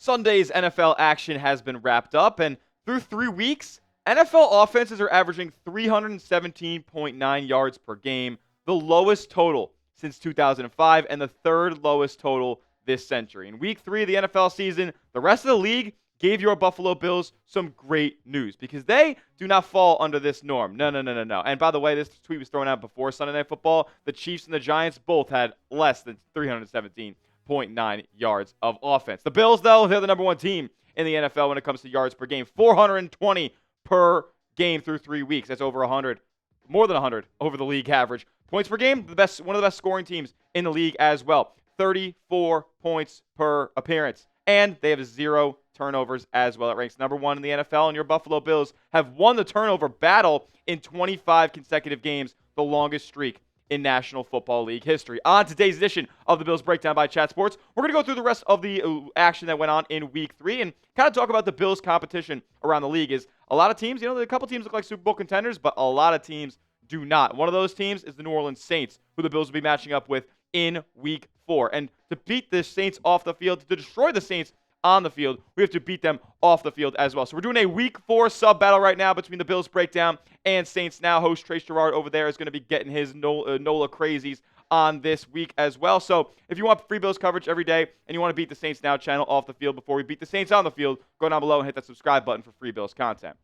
Sunday's NFL action has been wrapped up, and through 3 weeks, NFL offenses are averaging 317.9 yards per game, the lowest total since 2005 and the third lowest total this century. In week 3 of the NFL season, the rest of the league gave your Buffalo Bills some great news because they do not fall under this norm. No. And by the way, this tweet was thrown out before Sunday Night Football. The Chiefs and the Giants both had less than 317.9 yards of offense. The Bills, though, they're the number one team in the NFL when it comes to yards per game. 420 per game through 3 weeks. That's over 100, more than 100 over the league average. Points per game, one of the best scoring teams in the league as well. 34 points per appearance. And they have 0 turnovers as well. It ranks number 1 in the NFL, and your Buffalo Bills have won the turnover battle in 25 consecutive games, the longest streak in National Football League history. On today's edition of the Bills Breakdown by Chat Sports, we're going to go through the rest of the action that went on in Week 3 and kind of talk about the Bills' competition around the league. Is a lot of teams, a couple teams look like Super Bowl contenders, but a lot of teams do not. One of those teams is the New Orleans Saints, who the Bills will be matching up with in Week 4. And to beat the Saints off the field, to destroy the Saints on the field, we have to beat them off the field as well. So we're doing a Week 4 sub-battle right now between the Bills Breakdown and Saints Now. Host Trace Gerard over there is going to be getting his NOLA crazies on this week as well. So if you want free Bills coverage every day and you want to beat the Saints Now channel off the field before we beat the Saints on the field, go down below and hit that subscribe button for free Bills content.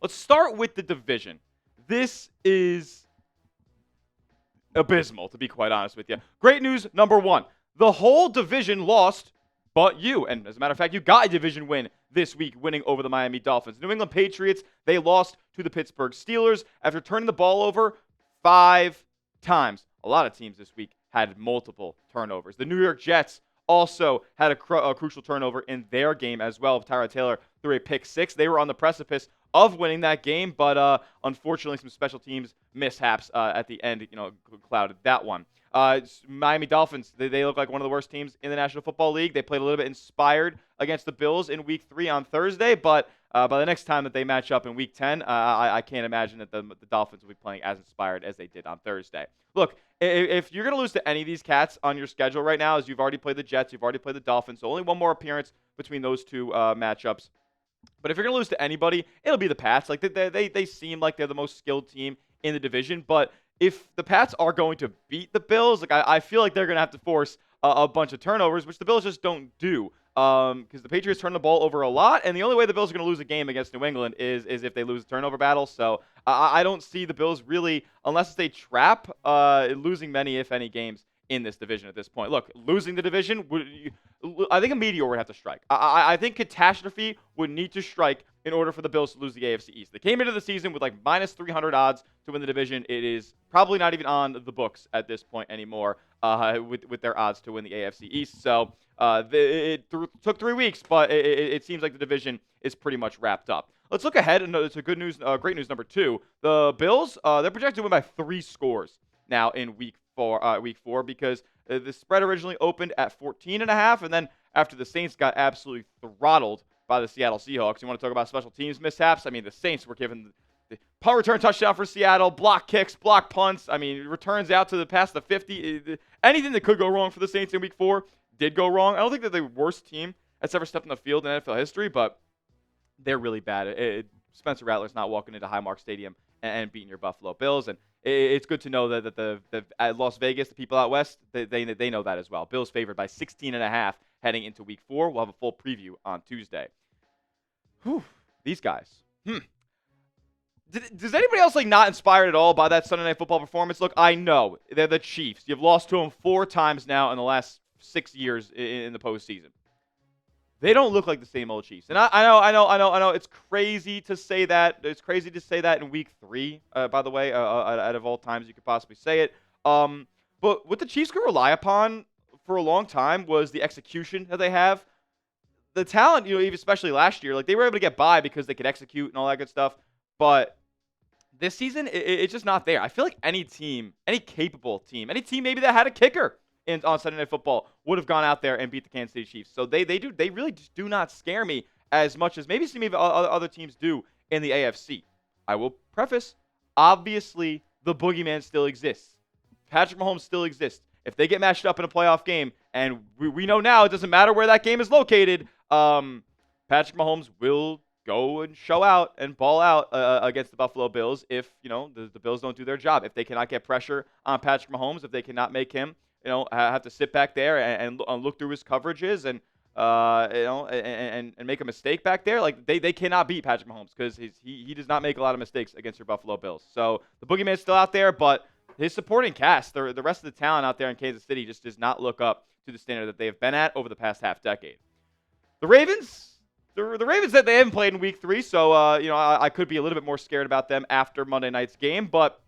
Let's start with the division. This is abysmal, to be quite honest with you. Great news, number 1. The whole division lost but you. And as a matter of fact, you got a division win this week, winning over the Miami Dolphins. New England Patriots, they lost to the Pittsburgh Steelers after turning the ball over 5 times. A lot of teams this week had multiple turnovers. The New York Jets also had a crucial turnover in their game as well. Tyrod Taylor threw a pick 6. They were on the precipice of winning that game, but unfortunately some special teams mishaps at the end, clouded that one. Miami Dolphins, they look like one of the worst teams in the National Football League. They played a little bit inspired against the Bills in Week 3 on Thursday, but by the next time that they match up in Week 10, I can't imagine that the Dolphins will be playing as inspired as they did on Thursday. Look, if you're going to lose to any of these cats on your schedule right now, as you've already played the Jets, you've already played the Dolphins, so only one more appearance between those two matchups. But if you're going to lose to anybody, it'll be the Pats. Like they seem like they're the most skilled team in the division, but if the Pats are going to beat the Bills, I feel like they're going to have to force a bunch of turnovers, which the Bills just don't do. Because the Patriots turn the ball over a lot, and the only way the Bills are going to lose a game against New England is if they lose a turnover battle. So I don't see the Bills really, unless it's a trap, losing many, if any, games in this division at this point. Look, losing the division, I think a meteor would have to strike. I think catastrophe would need to strike in order for the Bills to lose the AFC East. They came into the season with like minus 300 odds to win the division. It is probably not even on the books at this point anymore with their odds to win the AFC East. So it took 3 weeks, but it seems like the division is pretty much wrapped up. Let's look ahead. And it's a great news number 2. The Bills, they're projected to win by 3 scores now in Week 4 because the spread originally opened at 14.5, and then after the Saints got absolutely throttled by the Seattle Seahawks. You want to talk about special teams mishaps? I mean, the Saints were given the punt return touchdown for Seattle, block kicks, block punts. I mean, returns out to past the 50. Anything that could go wrong for the Saints in Week 4 did go wrong. I don't think they're the worst team that's ever stepped on the field in NFL history, but they're really bad. Spencer Rattler's not walking into Highmark Stadium and beating your Buffalo Bills, and it's good to know that the at Las Vegas, the people out west, they know that as well. Bills favored by 16.5 heading into Week 4. We'll have a full preview on Tuesday. Whew, these guys. Does anybody else not inspired at all by that Sunday Night Football performance? Look, I know they're the Chiefs. You've lost to them 4 times now in the last 6 years in the postseason. They don't look like the same old Chiefs. And I know. It's crazy to say that. It's crazy to say that in Week 3, by the way, out of all times you could possibly say it. But what the Chiefs could rely upon for a long time was the execution that they have. The talent, even especially last year, they were able to get by because they could execute and all that good stuff. But this season, it's just not there. I feel like any team, any capable team, any team maybe that had a kicker on Sunday Night Football would have gone out there and beat the Kansas City Chiefs. So they really just do not scare me as much as maybe some other teams do in the AFC. I will preface, obviously, the boogeyman still exists. Patrick Mahomes still exists. If they get matched up in a playoff game, and we know now it doesn't matter where that game is located, Patrick Mahomes will go and show out and ball out against the Buffalo Bills if, the Bills don't do their job. If they cannot get pressure on Patrick Mahomes, if they cannot make him, have to sit back there and look through his coverages and make a mistake back there. Like they cannot beat Patrick Mahomes because he does not make a lot of mistakes against your Buffalo Bills. So the boogeyman's still out there, but his supporting cast, the rest of the talent out there in Kansas City just does not look up to the standard that they have been at over the past half decade. The Ravens said they haven't played in week 3, so I could be a little bit more scared about them after Monday night's game, but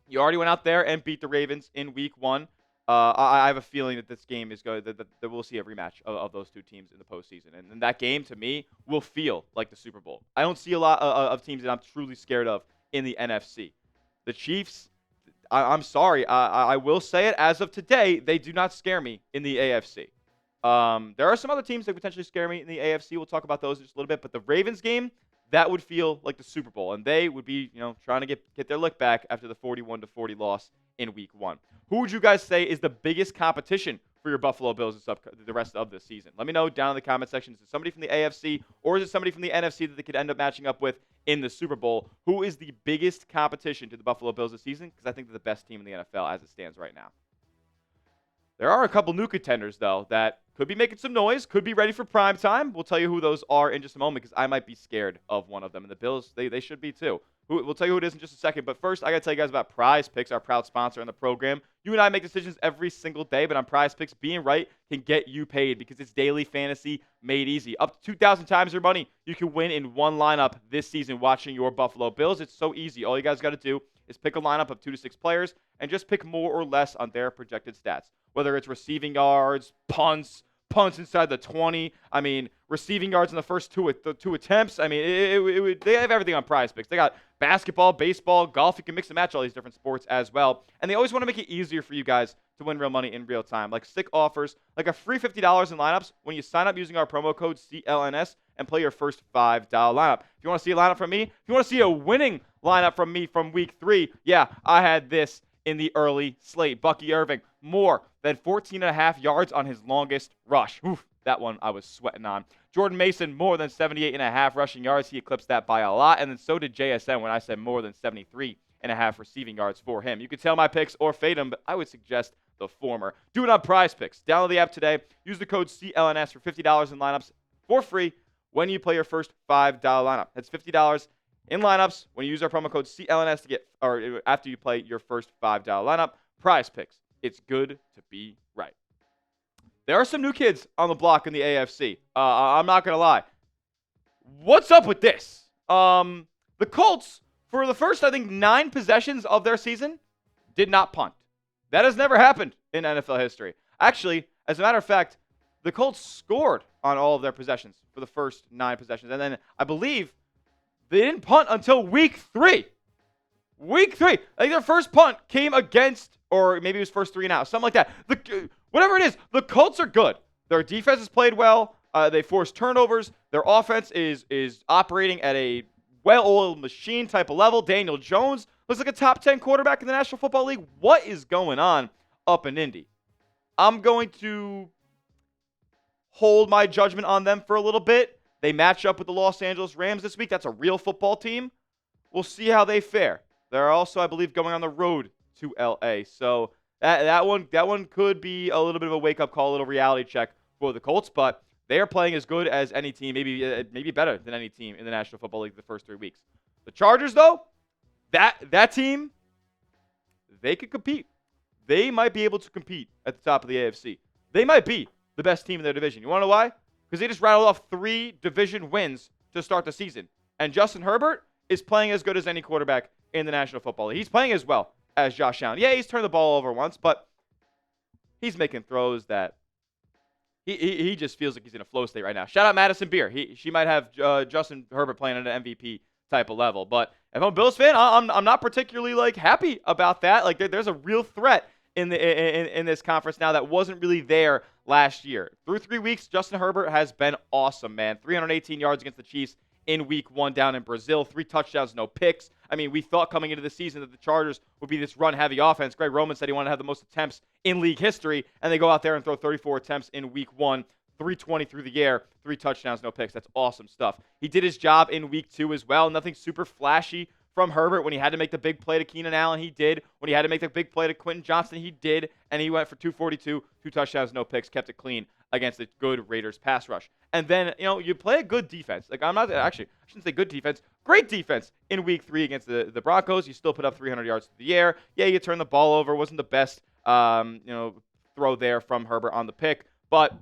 you already went out there and beat the Ravens in week 1. I have a feeling that this game is going that we'll see a rematch of those two teams in the postseason, and that game to me will feel like the Super Bowl. I don't see a lot of teams that I'm truly scared of in the NFC. The Chiefs, I'm sorry, I will say it as of today, they do not scare me in the AFC. There are some other teams that potentially scare me in the AFC. We'll talk about those in just a little bit, but the Ravens game, that would feel like the Super Bowl, and they would be, trying to get their lick back after the 41-40 loss in week 1. Who would you guys say is the biggest competition for your Buffalo Bills the rest of the season? Let me know down in the comment section. Is it somebody from the AFC or is it somebody from the NFC that they could end up matching up with in the Super Bowl? Who is the biggest competition to the Buffalo Bills this season? Because I think they're the best team in the NFL as it stands right now. There are a couple new contenders, though, that could be making some noise, could be ready for prime time. We'll tell you who those are in just a moment because I might be scared of one of them. And the Bills, they should be too. We'll tell you who it is in just a second. But first, I got to tell you guys about Prize Picks, our proud sponsor on the program. You and I make decisions every single day, but on Prize Picks, being right can get you paid because it's daily fantasy made easy. Up to 2,000 times your money you can win in one lineup this season watching your Buffalo Bills. It's so easy. All you guys got to do is pick a lineup of 2 to 6 players and just pick more or less on their projected stats. Whether it's receiving yards, punts inside the 20. I mean, receiving yards in the first two attempts. I mean, they have everything on Prize Picks. They got basketball, baseball, golf. You can mix and match all these different sports as well. And they always want to make it easier for you guys to win real money in real time. Like sick offers, like a free $50 in lineups when you sign up using our promo code CLNS and play your first $5 lineup. If you want to see a lineup from me, if you want to see a winning lineup from me from week 3, yeah, I had this in the early slate. Bucky Irving, more than 14.5 yards on his longest rush. Oof, that one I was sweating on. Jordan Mason, more than 78.5 rushing yards. He eclipsed that by a lot. And then so did JSN when I said more than 73.5 receiving yards for him. You could tell my picks or fade them, but I would suggest the former. Do it on Prize Picks. Download the app today. Use the code CLNS for $50 in lineups for free when you play your first $5 lineup. That's $50 in lineups when you use our promo code CLNS to get, or after you play your first $5 lineup. Prize Picks. It's good to be right. There are some new kids on the block in the AFC. I'm not going to lie. What's up with this? The Colts, for the first, I think, 9 possessions of their season, did not punt. That has never happened in NFL history. Actually, as a matter of fact, the Colts scored on all of their possessions for the first 9 possessions. And then I believe they didn't punt until week 3. Week 3. I think their first punt came against, or maybe it was first 3 and out, something like that. Whatever it is, the Colts are good. Their defense has played well. They force turnovers. Their offense is operating at a well-oiled machine type of level. Daniel Jones looks like a top 10 quarterback in the National Football League. What is going on up in Indy? I'm going to hold my judgment on them for a little bit. They match up with the Los Angeles Rams this week. That's a real football team. We'll see how they fare. They're also, I believe, going on the road to LA. So that one could be a little bit of a wake-up call, a little reality check for the Colts, but they are playing as good as any team, maybe better than any team in the National Football League the first 3 weeks. The Chargers, though, that team, they could compete. They might be able to compete at the top of the AFC. They might be the best team in their division. You want to know why? Because they just rattled off 3 division wins to start the season. And Justin Herbert is playing as good as any quarterback in the National Football League. He's playing as well as Josh Allen. Yeah, he's turned the ball over once, but he's making throws that he just feels like he's in a flow state right now. Shout out Madison Beer. She might have Justin Herbert playing at an MVP type of level. But if I'm a Bills fan, I'm not particularly happy about that. There's a real threat in this conference now that wasn't really there last year. Through 3 weeks, Justin Herbert has been awesome, man. 318 yards against the Chiefs in week 1 down in Brazil. 3 touchdowns, no picks. I mean, we thought coming into the season that the Chargers would be this run-heavy offense. Greg Roman said he wanted to have the most attempts in league history, and they go out there and throw 34 attempts in week 1. 320 through the air, 3 touchdowns, no picks. That's awesome stuff. He did his job in week 2 as well. Nothing super flashy from Herbert. When he had to make the big play to Keenan Allen, he did. When he had to make the big play to Quentin Johnston, he did. And he went for 242, 2 touchdowns, no picks, kept it clean against the good Raiders pass rush. And then, you play a good defense. Like, I shouldn't say good defense. Great defense in week 3 against the Broncos. You still put up 300 yards through the air. Yeah, you turned the ball over. Wasn't the best, throw there from Herbert on the pick. But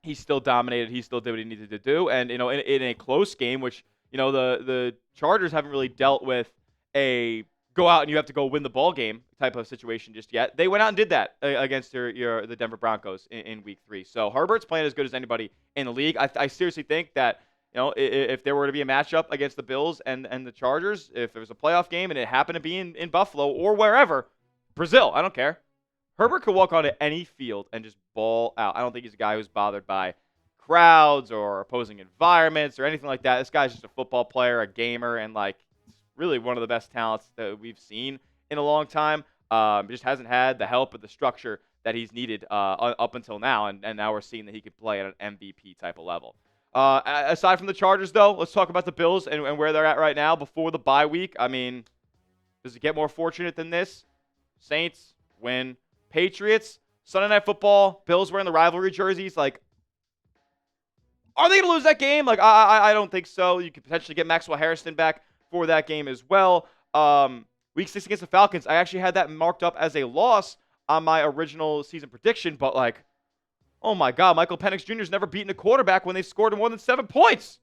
he still dominated. He still did what he needed to do. And, in a close game, which, the Chargers haven't really dealt with a go out and you have to go win the ball game type of situation just yet. They went out and did that against the Denver Broncos in week 3. So Herbert's playing as good as anybody in the league. I seriously think that, if there were to be a matchup against the Bills and the Chargers, if there was a playoff game and it happened to be in Buffalo or wherever, Brazil, I don't care. Herbert could walk onto any field and just ball out. I don't think he's a guy who's bothered by crowds or opposing environments or anything like that. This guy's just a football player, a gamer, and really one of the best talents that we've seen in a long time. Just hasn't had the help or the structure that he's needed up until now, and now we're seeing that he could play at an MVP type of level. Aside from the Chargers, though, let's talk about the Bills and where they're at right now before the bye week. I mean, does it get more fortunate than this? Saints win. Patriots, Sunday Night Football, Bills wearing the rivalry jerseys. Are they going to lose that game? I don't think so. You could potentially get Maxwell Harrison back for that game as well. Week 6 against the Falcons, I actually had that marked up as a loss on my original season prediction, but oh my God, Michael Penix Jr. has never beaten a quarterback when they scored more than 7 points.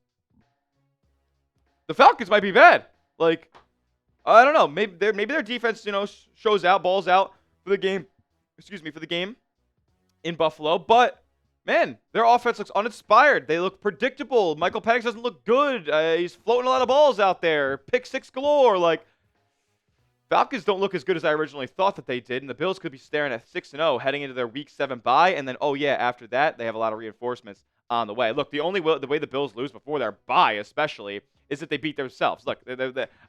The Falcons might be bad. I don't know. Maybe their defense, shows out, balls out for the game. For the game in Buffalo. But, man, their offense looks uninspired. They look predictable. Michael Penix doesn't look good. He's floating a lot of balls out there. Pick 6 galore. Falcons don't look as good as I originally thought that they did, and the Bills could be staring at 6-0 heading into their Week 7 bye. And then, after that, they have a lot of reinforcements on the way. Look, the way the Bills lose before their bye, especially, is that they beat themselves. Look,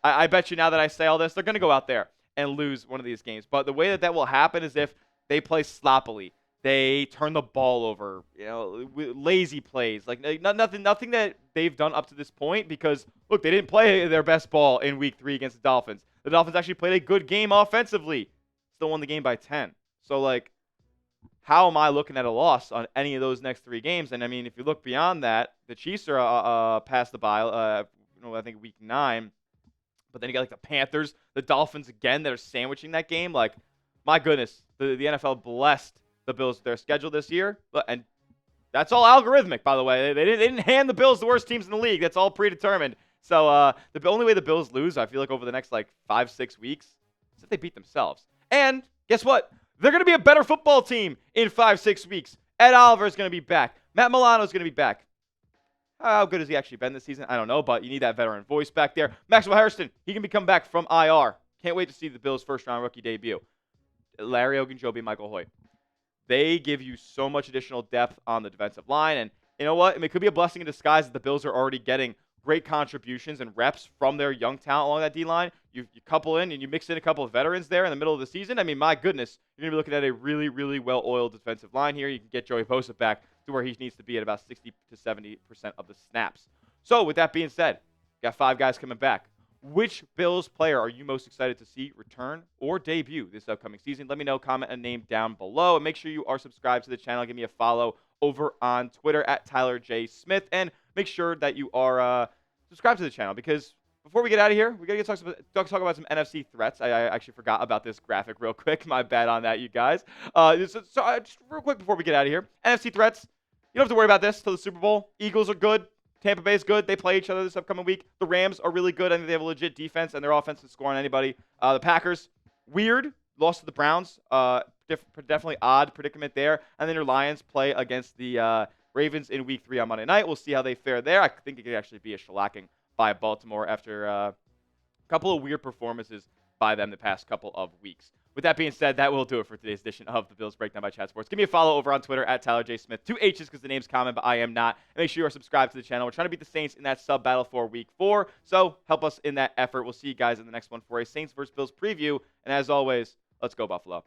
I bet you now that I say all this, they're going to go out there and lose one of these games. But the way that will happen is if they play sloppily. They turn the ball over, lazy plays, nothing that they've done up to this point because, look, they didn't play their best ball in week 3 against the Dolphins. The Dolphins actually played a good game offensively. Still won the game by 10. So, how am I looking at a loss on any of those next 3 games? And, I mean, if you look beyond that, the Chiefs are past the bye, I think week 9. But then you got, the Panthers, the Dolphins again that are sandwiching that game. My goodness, the NFL blessed the Bills with their schedule this year. And that's all algorithmic, by the way. They didn't hand the Bills the worst teams in the league. That's all predetermined. So the only way the Bills lose, I feel over the next 5-6 weeks, is if they beat themselves. And guess what? They're going to be a better football team in 5-6 weeks. Ed Oliver is going to be back. Matt Milano is going to be back. How good has he actually been this season? I don't know, but you need that veteran voice back there. Maxwell Harrison, he can come back from IR. Can't wait to see the Bills' first-round rookie debut. Larry Ogunjobi, Michael Hoyt. They give you so much additional depth on the defensive line. And you know what? It could be a blessing in disguise that the Bills are already getting great contributions and reps from their young talent along that D-line. You couple in and you mix in a couple of veterans there in the middle of the season. I mean, my goodness, you're going to be looking at a really, really well-oiled defensive line here. You can get Joey Bosa back to where he needs to be at about 60 to 70% of the snaps. So with that being said, got 5 guys coming back. Which Bills player are you most excited to see return or debut this upcoming season? Let me know, comment a name down below, and make sure you are subscribed to the channel. Give me a follow over on Twitter at Tyler J. Smith, and make sure that you are subscribed to the channel because before we get out of here, we got to talk about some NFC threats. I actually forgot about this graphic real quick. My bad on that, you guys. Just real quick before we get out of here, NFC threats, you don't have to worry about this till the Super Bowl. Eagles are good. Tampa Bay is good. They play each other this upcoming week. The Rams are really good. I think they have a legit defense, and their offense can score on anybody. The Packers, weird. Lost to the Browns. Definitely odd predicament there. And then your Lions play against the Ravens in Week 3 on Monday night. We'll see how they fare there. I think it could actually be a shellacking by Baltimore after a couple of weird performances by them the past couple of weeks. With that being said, that will do it for today's edition of the Bills Breakdown by Chat Sports. Give me a follow over on Twitter at Tyler J. Smith. 2 H's because the name's common, but I am not. And make sure you are subscribed to the channel. We're trying to beat the Saints in that sub-battle for Week 4. So help us in that effort. We'll see you guys in the next one for a Saints vs. Bills preview. And as always, let's go Buffalo.